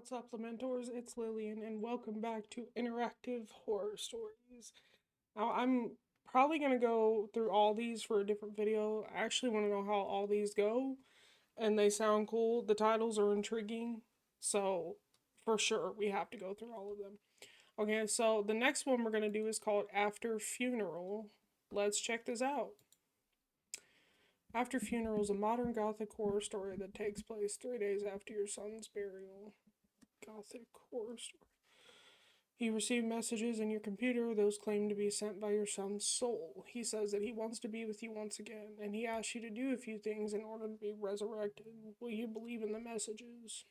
What's up, Lamentors? It's Lillian, and welcome back to Interactive Horror Stories. Now, I'm probably going to go through all these for a different video. I actually want to know how all these go, and they sound cool. The titles are intriguing, so for sure, we have to go through all of them. Okay, so the next one we're going to do is called After Funeral. Let's check this out. After Funeral is a modern gothic horror story that takes place 3 days after your son's burial. Gothic horror story. You receive messages in your computer, those claim to be sent by your son's soul. He says that he wants to be with you once again, and he asks you to do a few things in order to be resurrected. Will you believe in the messages?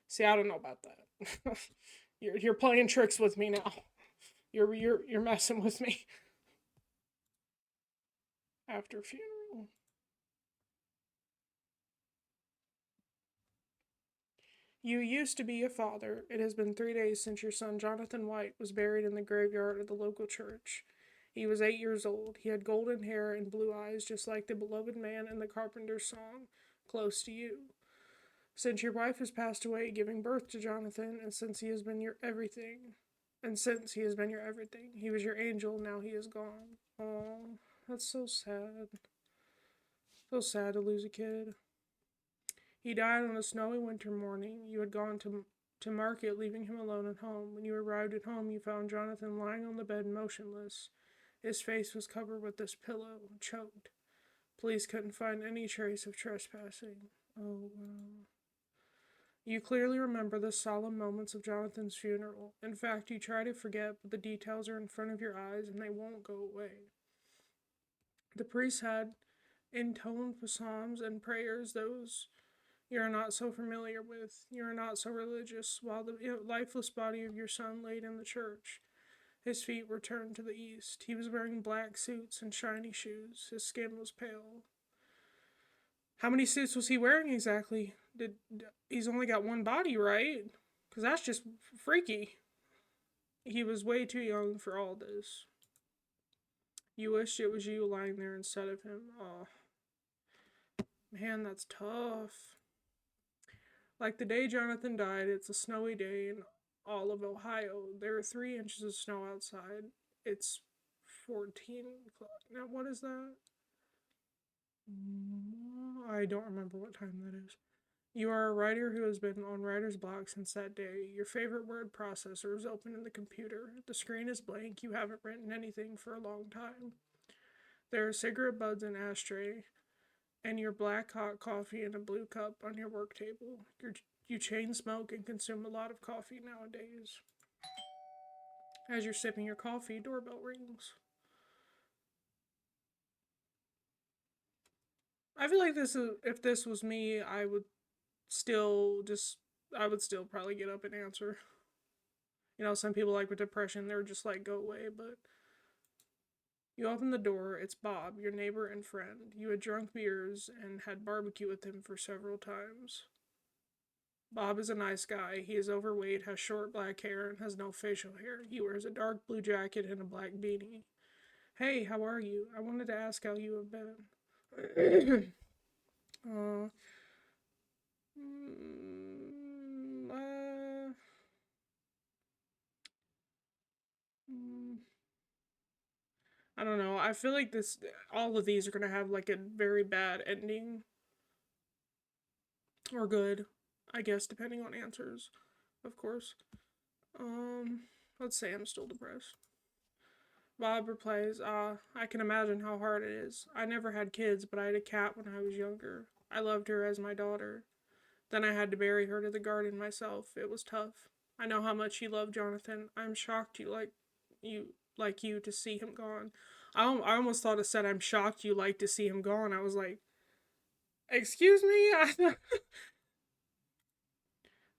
See, I don't know about that. you're playing tricks with me now. You're messing with me. After funeral. You used to be a father. It has been 3 days since your son Jonathan White was buried in the graveyard of the local church. He was 8 years old. He had golden hair and blue eyes, just like the beloved man in the carpenter's song, Close to You. Since your wife has passed away, giving birth to Jonathan, and since he has been your everything, he was your angel, now he is gone. Oh, that's so sad. So sad to lose a kid. He died on a snowy winter morning. You had gone to market, leaving him alone at home. When you arrived at home, you found Jonathan lying on the bed motionless. His face was covered with this pillow, choked. Police couldn't find any trace of trespassing. Oh, wow. You clearly remember the solemn moments of Jonathan's funeral. In fact, you try to forget, but the details are in front of your eyes and they won't go away. The priest had intoned psalms and prayers, those you are not so familiar with. You are not so religious, while the lifeless body of your son laid in the church. His feet were turned to the east. He was wearing black suits and shiny shoes. His skin was pale. How many suits was he wearing exactly? He's only got one body, right? Because that's just freaky. He was way too young for all this. You wished it was you lying there instead of him. Oh, man, that's tough. Like the day Jonathan died, it's a snowy day in all of Ohio. There are 3 inches of snow outside. It's 14 o'clock. Now, what is that? I don't remember what time that is. You are a writer who has been on writer's block since that day. Your favorite word processor is open in the computer. The screen is blank. You haven't written anything for a long time. There are cigarette butts in ashtray, and your black hot coffee in a blue cup on your work table. You chain smoke and consume a lot of coffee nowadays. As you're sipping your coffee, doorbell rings. I feel like if this was me, I would still probably get up and answer. You know, some people, like with depression, they're just like, go away, but you open the door. It's Bob, your neighbor and friend. You had drunk beers and had barbecue with him for several times. Bob is a nice guy. He is overweight, has short black hair, and has no facial hair. He wears a dark blue jacket and a black beanie. Hey, how are you? I wanted to ask how you have been. uh, mm, uh, mm, I don't know. I feel like all of these are gonna have like a very bad ending. Or good, I guess, depending on answers, of course. Um, let's say I'm still depressed. Bob replies, I can imagine how hard it is. I never had kids, but I had a cat when I was younger. I loved her as my daughter. Then I had to bury her to the garden myself. It was tough. I know how much you love Jonathan. I'm shocked you to see him gone. I almost thought it said I'm shocked you like to see him gone. I was like, excuse me?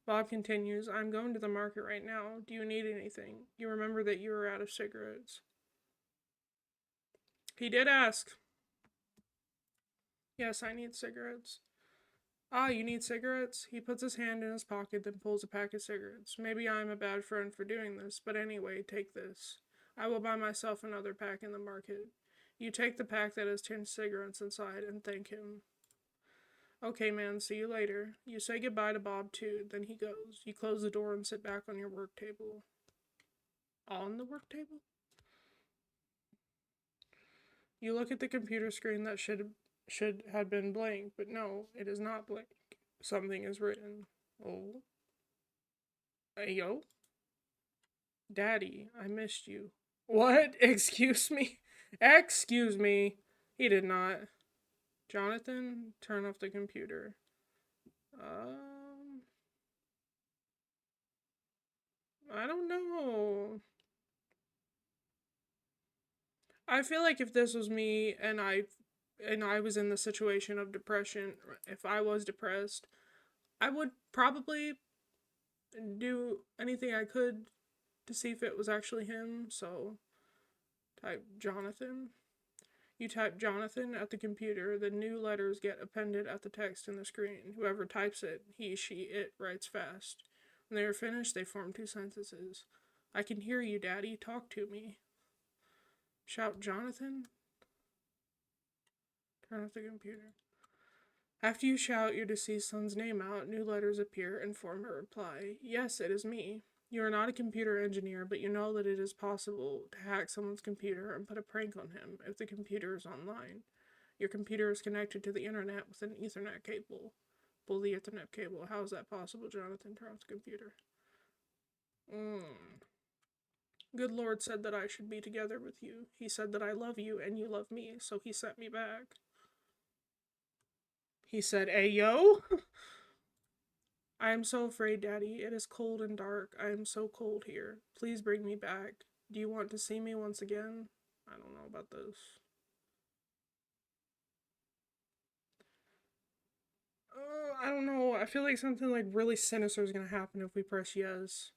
Bob continues, I'm going to the market right now. Do you need anything? You remember that you were out of cigarettes. He did ask. Yes, I need cigarettes. Ah, you need cigarettes? He puts his hand in his pocket, then pulls a pack of cigarettes. Maybe I'm a bad friend for doing this, but anyway, take this. I will buy myself another pack in the market. You take the pack that has 10 cigarettes inside and thank him. Okay, man, see you later. You say goodbye to Bob, too. Then he goes. You close the door and sit back on your work table. On the work table? You look at the computer screen that should have been blank, but no, it is not blank. Something is written. Oh. Hey, yo. Daddy, I missed you. What? Excuse me? Excuse me. He did not. Jonathan, turn off the computer. Um, I don't know. I feel like if this was me and I was in the situation of depression, if I was depressed, I would probably do anything I could to see if it was actually him. So type Jonathan. You type Jonathan at the computer, the new letters get appended at the text in the screen. Whoever types it, he, she, it, writes fast. When they are finished, they form two sentences. I can hear you, Daddy. Talk to me. Shout Jonathan. Turn off the computer. After you shout your deceased son's name out, new letters appear and form a reply. Yes, it is me. You are not a computer engineer, but you know that it is possible to hack someone's computer and put a prank on him if the computer is online. Your computer is connected to the internet with an Ethernet cable. Pull the Ethernet cable. How is that possible, Jonathan? Turn off the computer. Good Lord said that I should be together with you. He said that I love you and you love me, so he sent me back. He said, Ayo? I am so afraid, Daddy. It is cold and dark. I am so cold here. Please bring me back. Do you want to see me once again? I don't know about this. I don't know. I feel like something like really sinister is gonna happen if we press yes.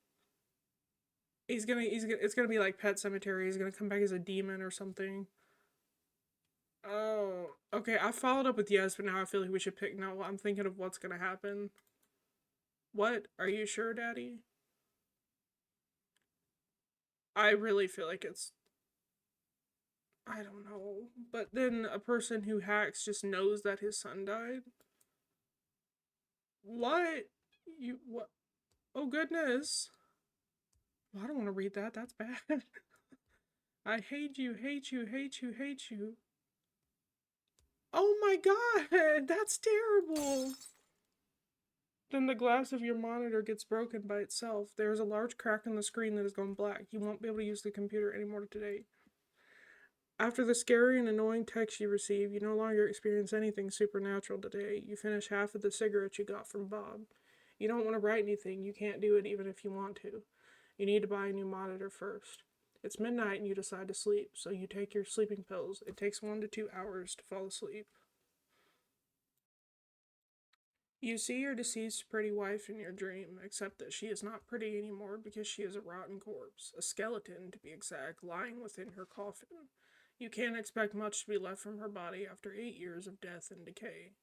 It's gonna be like Pet Cemetery. He's gonna come back as a demon or something. Oh, okay. I followed up with yes, but now I feel like we should pick no. I'm thinking of what's gonna happen. What? Are you sure, Daddy? I really feel like it's. I don't know. But then a person who hacks just knows that his son died. What? You what? Oh goodness. Well, I don't want to read that. That's bad. I hate you, hate you, hate you, hate you. Oh my god, that's terrible. Then the glass of your monitor gets broken by itself. There is a large crack in the screen that has gone black. You won't be able to use the computer anymore today. After the scary and annoying text you receive, you no longer experience anything supernatural today. You finish half of the cigarettes you got from Bob. You don't want to write anything. You can't do it even if you want to. You need to buy a new monitor first. It's midnight and you decide to sleep, so you take your sleeping pills. It takes 1 to 2 hours to fall asleep. You see your deceased pretty wife in your dream, except that she is not pretty anymore because she is a rotten corpse, a skeleton to be exact, lying within her coffin. You can't expect much to be left from her body after 8 years of death and decay.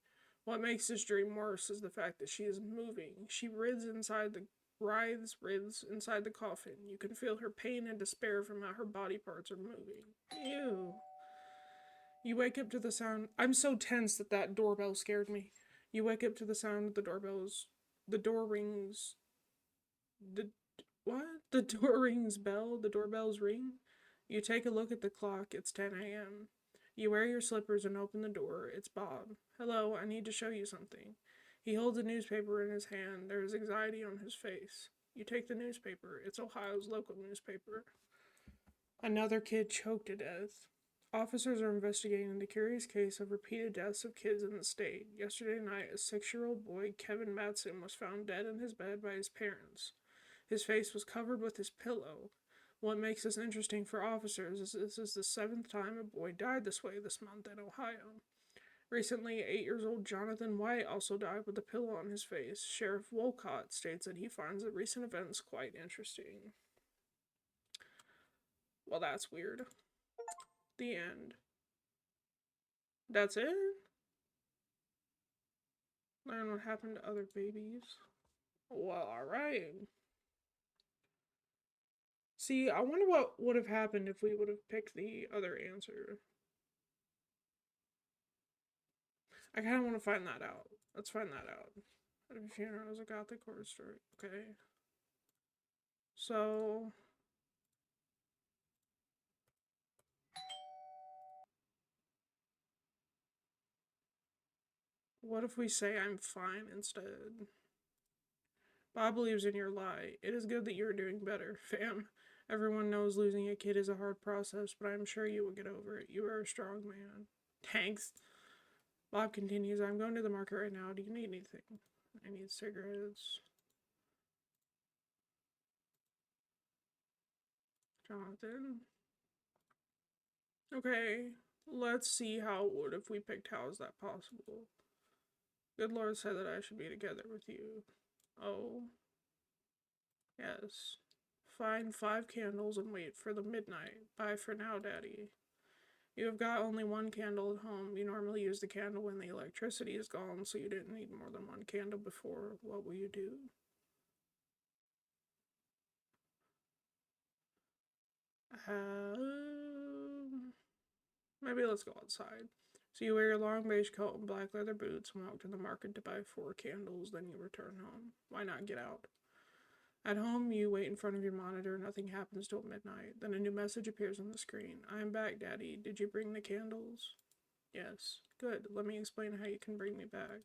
What makes this dream worse is the fact that she is moving. She writhes inside the coffin. You can feel her pain and despair from how her body parts are moving. Ew. You wake up to the sound. I'm so tense that that doorbell scared me. You wake up to the sound of the doorbells. The door rings. The what? The door rings bell. The doorbells ring. You take a look at the clock. It's 10 a.m. You wear your slippers and open the door. It's Bob. Hello, I need to show you something. He holds a newspaper in his hand. There is anxiety on his face. You take the newspaper. It's Ohio's local newspaper. Another kid choked to death. Officers are investigating the curious case of repeated deaths of kids in the state. Yesterday night, a 6-year-old boy, Kevin Matson, was found dead in his bed by his parents. His face was covered with his pillow. What makes this interesting for officers is this is the 7th time a boy died this way this month in Ohio. Recently, 8-year-old Jonathan White also died with a pillow on his face. Sheriff Wolcott states that he finds the recent events quite interesting. Well, that's weird. The end. That's it? Learn what happened to other babies. Well, alright. See, I wonder what would have happened if we would have picked the other answer. I kind of want to find that out. Let's find that out. At a funeral is a Gothic horror story. Okay. So, what if we say I'm fine instead? Bob believes in your lie. It is good that you are doing better, fam. Everyone knows losing a kid is a hard process, but I'm sure you will get over it. You are a strong man. Thanks. Bob continues, I'm going to the market right now. Do you need anything? I need cigarettes. Jonathan. Okay, let's see how it would if we picked how is that possible. Good Lord said that I should be together with you. Oh. Yes. Find 5 candles and wait for the midnight. Bye for now, Daddy. You have got only 1 candle at home. You normally use the candle when the electricity is gone, so you didn't need more than 1 candle before. What will you do? Maybe let's go outside. So you wear your long beige coat and black leather boots and walk to the market to buy 4 candles, then you return home. Why not get out? At home, you wait in front of your monitor. Nothing happens till midnight. Then a new message appears on the screen. I am back, Daddy. Did you bring the candles? Yes. Good. Let me explain how you can bring me back.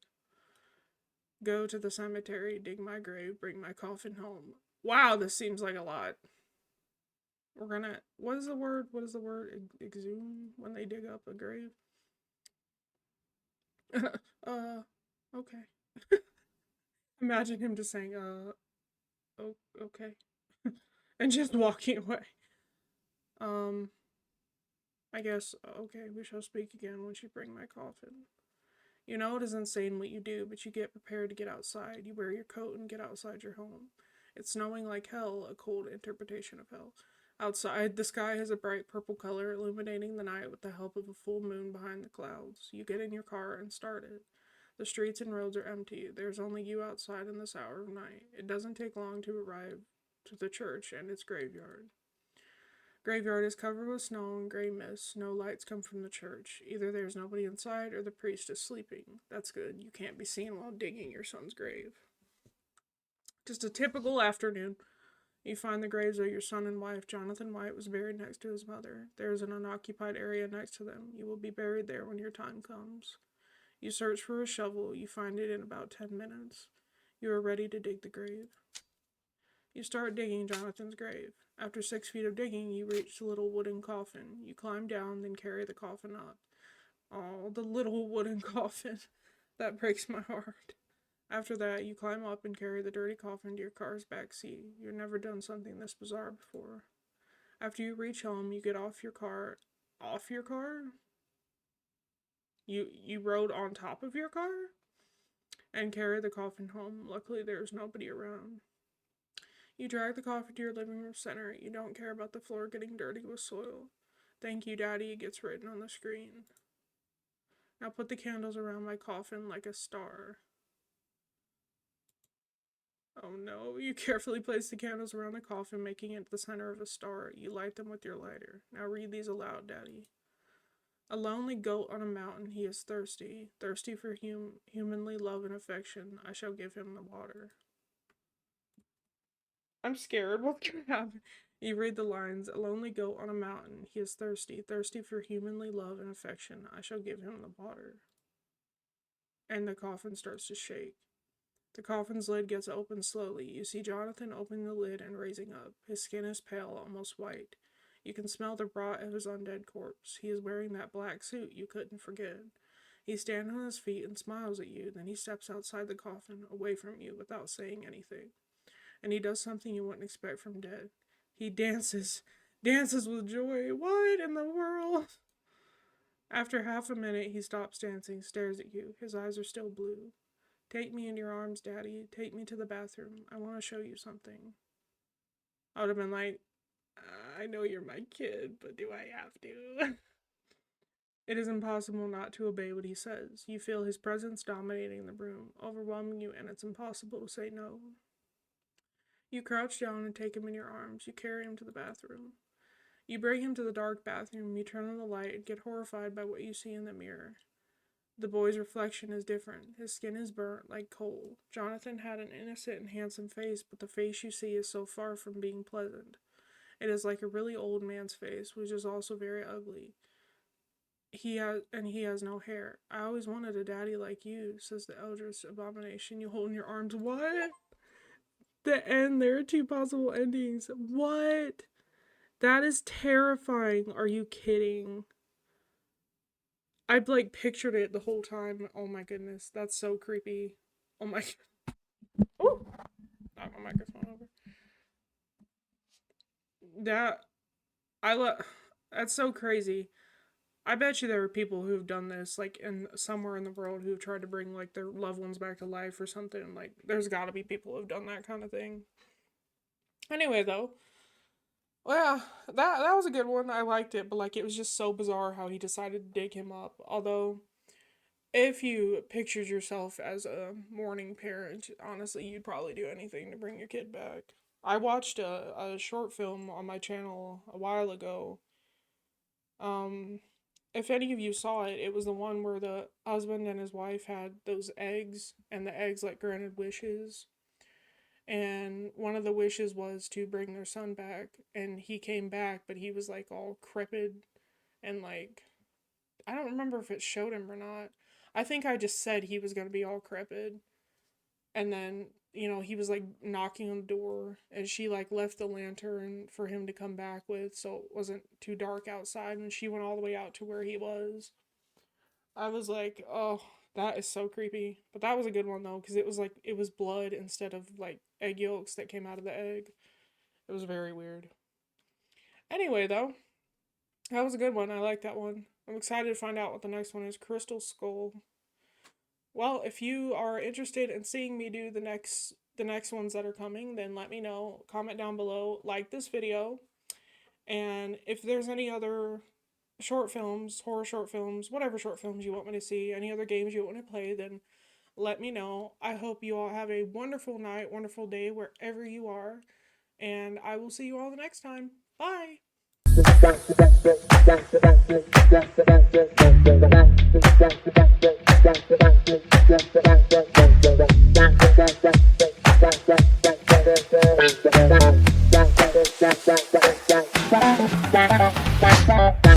Go to the cemetery, dig my grave, bring my coffin home. Wow, this seems like a lot. We're gonna. What is the word? What is the word? Exhume? When they dig up a grave? Okay. Imagine him just saying, oh, okay. And just walking away. I guess, okay, we shall speak again once you bring my coffin. You know it is insane what you do, but you get prepared to get outside. You wear your coat and get outside your home. It's snowing like hell, a cold interpretation of hell. Outside, the sky has a bright purple color, illuminating the night with the help of a full moon behind the clouds. You get in your car and start it. The streets and roads are empty. There's only you outside in this hour of night. It doesn't take long to arrive to the church and its graveyard. Graveyard is covered with snow and gray mist. No lights come from the church. Either there's nobody inside or the priest is sleeping. That's good. You can't be seen while digging your son's grave. Just a typical afternoon. You find the graves of your son and wife. Jonathan White was buried next to his mother. There is an unoccupied area next to them. You will be buried there when your time comes. You search for a shovel. You find it in about 10 minutes. You are ready to dig the grave. You start digging Jonathan's grave. After 6 feet of digging, you reach the little wooden coffin. You climb down, then carry the coffin up. Oh, the little wooden coffin. That breaks my heart. After that, you climb up and carry the dirty coffin to your car's back seat. You've never done something this bizarre before. After you reach home, you get off your car. Off your car? You rode on top of your car? And carry the coffin home. Luckily, there's nobody around. You drag the coffin to your living room center. You don't care about the floor getting dirty with soil. Thank you, Daddy, it gets written on the screen. Now put the candles around my coffin like a star. Oh no, you carefully place the candles around the coffin, making it the center of a star. You light them with your lighter. Now read these aloud, Daddy. A lonely goat on a mountain, he is thirsty. Thirsty for humanly love and affection. I shall give him the water. I'm scared. What's gonna happen? You read the lines. A lonely goat on a mountain. He is thirsty. Thirsty for humanly love and affection. I shall give him the water. And the coffin starts to shake. The coffin's lid gets opened slowly. You see Jonathan opening the lid and raising up. His skin is pale, almost white. You can smell the rot of his undead corpse. He is wearing that black suit you couldn't forget. He stands on his feet and smiles at you. Then he steps outside the coffin, away from you, without saying anything. And he does something you wouldn't expect from dead. He dances with joy. What in the world? After half a minute, he stops dancing, stares at you. His eyes are still blue. Take me in your arms, Daddy. Take me to the bathroom. I want to show you something. I would have been like, I know you're my kid, but do I have to? It is impossible not to obey what he says. You feel his presence dominating the room, overwhelming you, and it's impossible to say no. You crouch down and take him in your arms. You carry him to the bathroom. You bring him to the dark bathroom. You turn on the light and get horrified by what you see in the mirror. The boy's reflection is different. His skin is burnt like coal. Jonathan had an innocent and handsome face, but the face you see is so far from being pleasant. It is like a really old man's face, which is also very ugly. He has no hair. I always wanted a daddy like you, says the eldest abomination you hold in your arms. What? The end. There are two possible endings. What? That is terrifying. Are you kidding? I've like pictured it the whole time. Oh my goodness. That's so creepy. Oh my. Oh! Knock my microphone over. That. That's so crazy. I bet you there are people who've done this, like, in somewhere in the world who've tried to bring, like, their loved ones back to life or something. Like, there's gotta be people who've done that kind of thing. Anyway, though. Well, yeah, that was a good one. I liked it, but, like, it was just so bizarre how he decided to dig him up. Although, if you pictured yourself as a mourning parent, honestly, you'd probably do anything to bring your kid back. I watched a short film on my channel a while ago. If any of you saw it, it was the one where the husband and his wife had those eggs, and the eggs, like, granted wishes. And one of the wishes was to bring their son back, and he came back, but he was, like, all crippled, and, like, I don't remember if it showed him or not. I think I just said he was gonna be all crippled, and then, he was, like, knocking on the door, and she, like, left the lantern for him to come back with, so it wasn't too dark outside, and she went all the way out to where he was. I was like, oh, that is so creepy. But that was a good one, though, because it was, like, it was blood instead of, like, egg yolks that came out of the egg. It was very weird. Anyway, though, that was a good one. I like that one. I'm excited to find out what the next one is. Crystal Skull. Well, if you are interested in seeing me do the next ones that are coming, then let me know. Comment down below, like this video, and if there's any other short films, horror short films, whatever short films you want me to see, any other games you want me to play, then let me know. I hope you all have a wonderful night, wonderful day wherever you are, and I will see you all the next time. Bye!